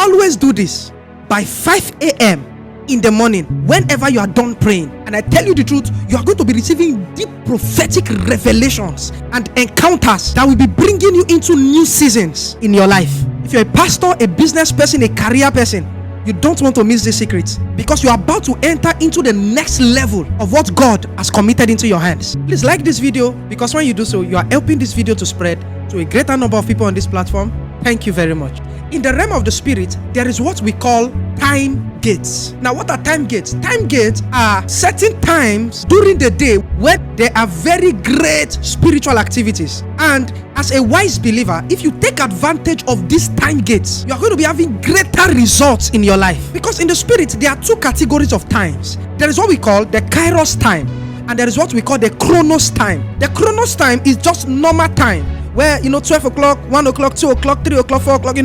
always do this by 5 a.m. in the morning, whenever you are done praying. And I tell you the truth, you are going to be receiving deep prophetic revelations and encounters that will be bringing you into new seasons in your life. If you're a pastor, a business person, a career person, you don't want to miss this secret, because you are about to enter into the next level of what God has committed into your hands. Please like this video, because when you do so, you are helping this video to spread to a greater number of people on this platform. Thank you very much. In the realm of the spirit, there is what we call time gates. Now, what are time gates? Time gates are certain times during the day where there are very great spiritual activities. And as a wise believer, if you take advantage of these time gates, you are going to be having greater results in your life. Because in the spirit, there are two categories of times. There is what we call the Kairos time, and there is what we call the Chronos time. The Chronos time is just normal time, where 12 o'clock, 1 o'clock, 2 o'clock, 3 o'clock, 4 o'clock,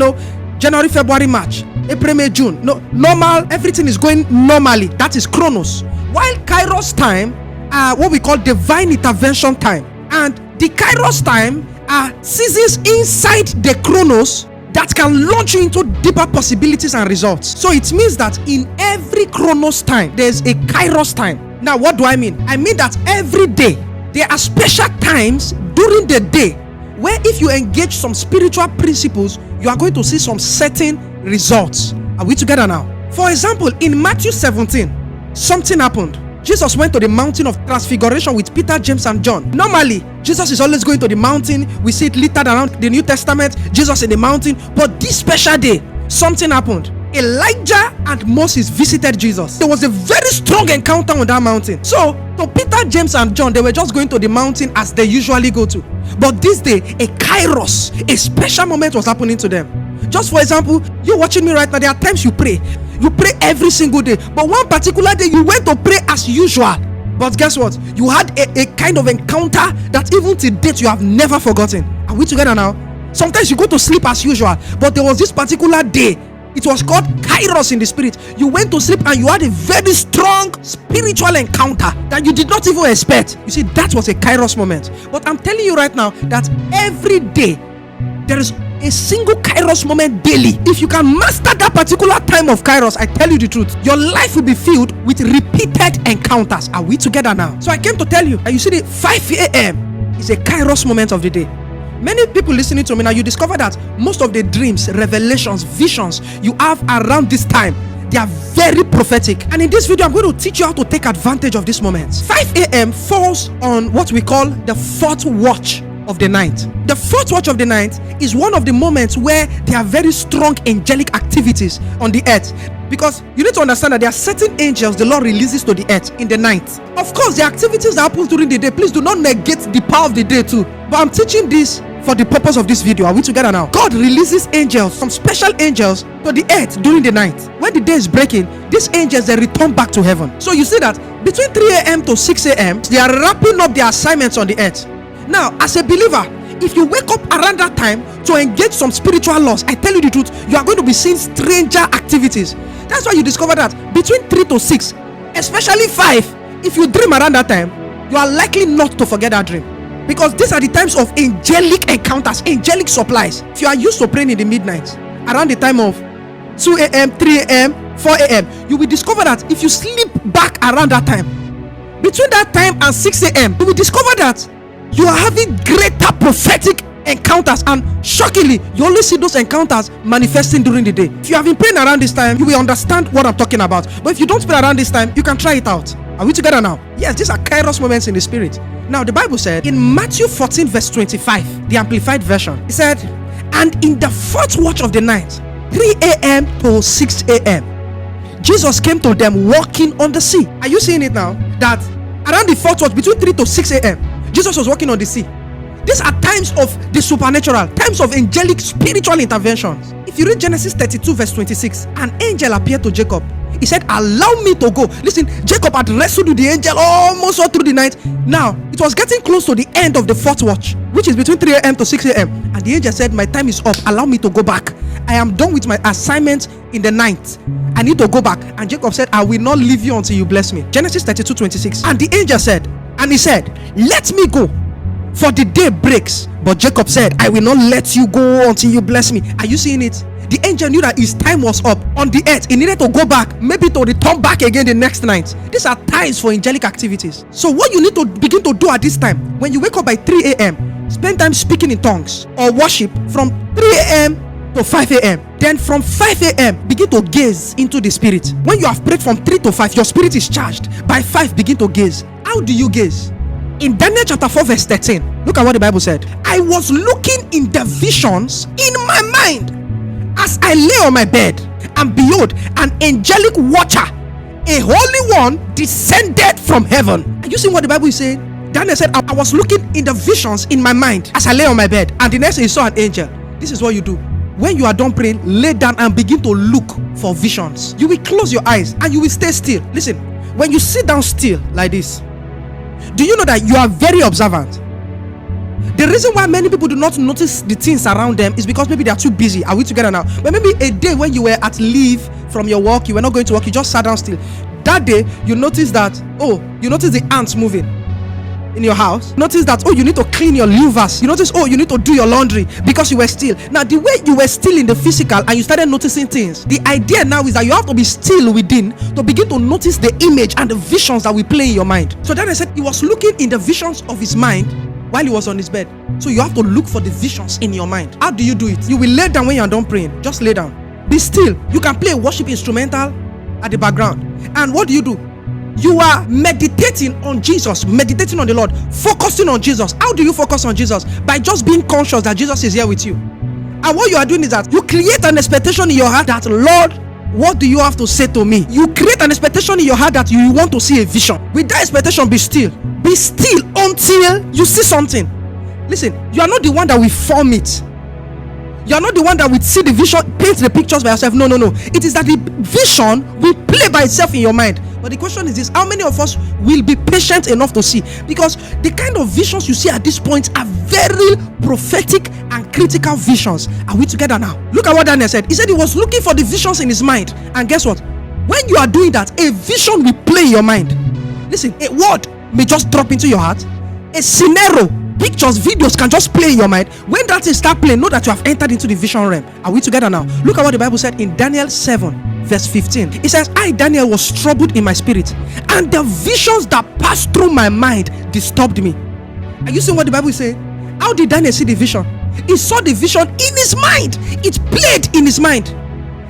January, February, March, April, May, June. No, normal, everything is going normally. That is Chronos. While Kairos time are what we call divine intervention time. And the Kairos time are seasons inside the Chronos that can launch you into deeper possibilities and results. So it means that in every Chronos time, there's a Kairos time. Now, what do I mean? I mean that every day, there are special times during the day where if you engage some spiritual principles, you are going to see some certain results. Are we together now? For example, in Matthew 17, something happened. Jesus went to the mountain of transfiguration with Peter, James, and John. Normally, Jesus is always going to the mountain. We see it littered around the New Testament, Jesus in the mountain. But this special day, something happened. Elijah and Moses visited Jesus. There was a very strong encounter on that mountain. So, to Peter, James, and John, they were just going to the mountain as they usually go to. But this day, a Kairos, a special moment was happening to them. Just for example, you watching me right now, there are times you pray. You pray every single day. But one particular day, you went to pray as usual. But guess what? You had a kind of encounter that even to date you have never forgotten. Are we together now? Sometimes you go to sleep as usual, but there was this particular day. It was called Kairos in the spirit. You went to sleep and you had a very strong spiritual encounter that you did not even expect. You see, that was a Kairos moment. But I'm telling you right now that every day there is a single Kairos moment daily. If you can master that particular time of Kairos, I tell you the truth, your life will be filled with repeated encounters. Are we together now? So I came to tell you, and you see, the 5 a.m. is a Kairos moment of the day. Many people listening to me now, you discover that most of the dreams, revelations, visions you have around this time, they are very prophetic. And in this video, I'm going to teach you how to take advantage of this moment. 5 a.m. falls on what we call the fourth watch of the night. The fourth watch of the night is one of the moments where there are very strong angelic activities on the earth. Because you need to understand that there are certain angels the Lord releases to the earth in the night. Of course, the activities that happen during the day, please do not negate the power of the day too. But I'm teaching this for the purpose of this video. Are we together now? God releases angels, some special angels, to the earth during the night. When the day is breaking, these angels, they return back to heaven. So you see that between 3 a.m. to 6 a.m., they are wrapping up their assignments on the earth. Now, as a believer, if you wake up around that time to engage some spiritual laws, I tell you the truth, you are going to be seeing stranger activities. That's why you discover that between 3 to 6, especially 5, if you dream around that time, you are likely not to forget that dream. Because these are the times of angelic encounters, angelic supplies. If you are used to praying in the midnight, around the time of 2 a.m., 3 a.m., 4 a.m., you will discover that if you sleep back around that time, between that time and 6 a.m., you will discover that you are having greater prophetic encounters, and shockingly, you only see those encounters manifesting during the day. If you have been praying around this time, you will understand what I'm talking about. But if you don't pray around this time, you can try it out. Are we together now? Yes, these are Kairos moments in the spirit. Now, the Bible said in Matthew 14 verse 25, the Amplified Version, it said, and in the fourth watch of the night, 3 a.m. to 6 a.m., Jesus came to them walking on the sea. Are you seeing it now? That around the fourth watch, between 3 to 6 a.m., Jesus was walking on the sea. These are times of the supernatural, times of angelic spiritual interventions. If you read Genesis 32 verse 26, an angel appeared to Jacob. He said, allow me to go. Listen, Jacob had wrestled with the angel almost all through the night. Now, it was getting close to the end of the fourth watch, which is between 3 a.m. to 6 a.m. And the angel said, my time is up. Allow me to go back. I am done with my assignment in the night. I need to go back. And Jacob said, I will not leave you until you bless me. Genesis 32 26. And the angel said, and he said, let me go, for the day breaks. But Jacob said, I will not let you go until you bless me. Are you seeing it? The angel knew that his time was up on the earth. He needed to go back, maybe to return back again the next night. These are times for angelic activities. So what you need to begin to do at this time, when you wake up by 3 a.m., spend time speaking in tongues or worship from 3 a.m. to 5 a.m. Then from 5 a.m. begin to gaze into the spirit. When you have prayed from 3 to 5, your spirit is charged. By 5, begin to gaze. How do you gaze? In Daniel chapter 4 verse 13, look at what the Bible said. I was looking in the visions in my mind as I lay on my bed, and behold, an angelic watcher, a holy one, descended from heaven. Are you seeing what the Bible is saying? Daniel said, I was looking in the visions in my mind as I lay on my bed, and the next thing he saw an angel. This is what you do. When you are done praying, lay down and begin to look for visions. You will close your eyes and you will stay still. Listen, when you sit down still like this, do you know that you are very observant? The reason why many people do not notice the things around them is because maybe they are too busy. Are we together now? But maybe a day when you were at leave from your work, you were not going to work, you just sat down still. That day, you notice that, you notice the ants moving in your house. Notice that, you need to clean your louvers. You notice, you need to do your laundry because you were still. Now, the way you were still in the physical and you started noticing things, the idea now is that you have to be still within to begin to notice the image and the visions that will play in your mind. So then I said he was looking in the visions of his mind while he was on his bed. So you have to look for the visions in your mind. How do you do it? You will lay down when you are done praying. Just lay down. Be still. You can play a worship instrumental at the background. And what do? You are meditating on Jesus, meditating on the Lord, focusing on Jesus. How do you focus on Jesus? By just being conscious that Jesus is here with you. And what you are doing is that you create an expectation in your heart that, Lord, what do you have to say to me? You create an expectation in your heart that you want to see a vision. With that expectation, be still. Be still until you see something. Listen, you are not the one that will form it. You are not the one that will see the vision, paint the pictures by yourself. No. It is that the vision will play by itself in your mind. But the question is this: how many of us will be patient enough to see? Because the kind of visions you see at this point are very prophetic and critical visions. Are we together now? Look at what Daniel said. He said he was looking for the visions in his mind. And guess what? When you are doing that, a vision will play in your mind. Listen, a word may just drop into your heart. A scenario, pictures, videos can just play in your mind. When that thing start playing, know that you have entered into the vision realm. Are we together now? Look at what the Bible said in Daniel 7 verse 15. It says, I, Daniel, was troubled in my spirit, and the visions that passed through my mind disturbed me. Are you seeing what the Bible is saying? How did Daniel see the vision? He saw the vision in his mind. It played in his mind.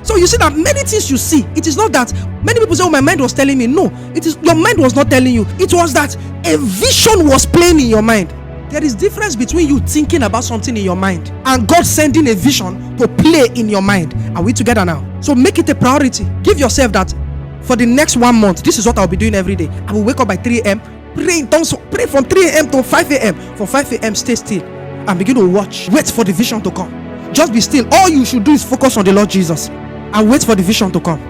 So you see that many things you see, it is not that many people say, my mind was telling me. No, it is your mind was not telling you. It was that a vision was playing in your mind. There is difference between you thinking about something in your mind and God sending a vision to play in your mind. Are we together now? So make it a priority. Give yourself that for the next 1 month. This is what I'll be doing every day. I will wake up by 3 a.m. Pray in tongues. Pray from 3 a.m. to 5 a.m. From 5 a.m. stay still and begin to watch. Wait for the vision to come. Just be still. All you should do is focus on the Lord Jesus and wait for the vision to come.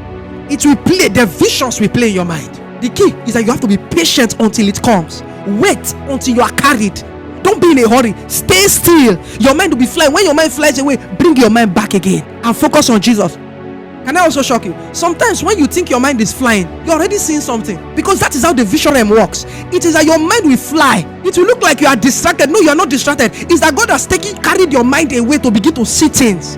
It will play. The visions will play in your mind. The key is that you have to be patient until it comes. Wait until you are carried. Don't be in a hurry. Stay still. Your mind will be flying. When your mind flies away, bring your mind back again and focus on Jesus. Can I also shock you? Sometimes when you think your mind is flying, you're already seeing something, because that is how the vision realm works. It is that your mind will fly. It will look like you are distracted. No, you are not distracted. It's that God has carried your mind away to begin to see things.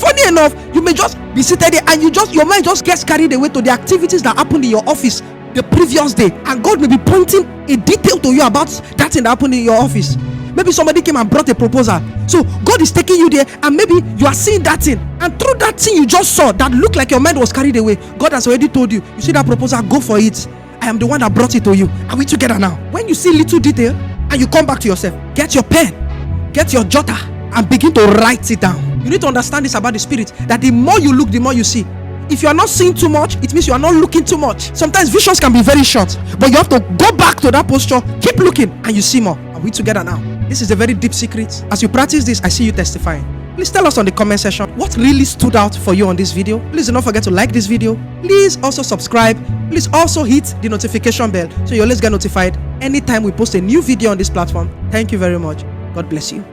Funny enough, you may just be seated there and your mind just gets carried away to the activities that happened in your office the previous day, and God may be pointing a detail to you about that thing that happened in your office. Maybe somebody came and brought a proposal, so God is taking you there, and maybe you are seeing that thing, and through that thing you just saw that looked like your mind was carried away, God has already told you, you see that proposal, go for it. I am the one that brought it to you. Are we together now? When you see little detail and you come back to yourself, get your pen, get your jotter, and begin to write it down. You need to understand this about the spirit, that the more you look, the more you see. If you are not seeing too much, it means you are not looking too much. Sometimes visions can be very short, but you have to go back to that posture, keep looking, and you see more. Are we together now? This is a very deep secret. As you practice this, I see you testifying. Please tell us on the comment section what really stood out for you on this video. Please do not forget to like this video. Please also subscribe. Please also hit the notification bell so you always get notified anytime we post a new video on this platform. Thank you very much. God bless you.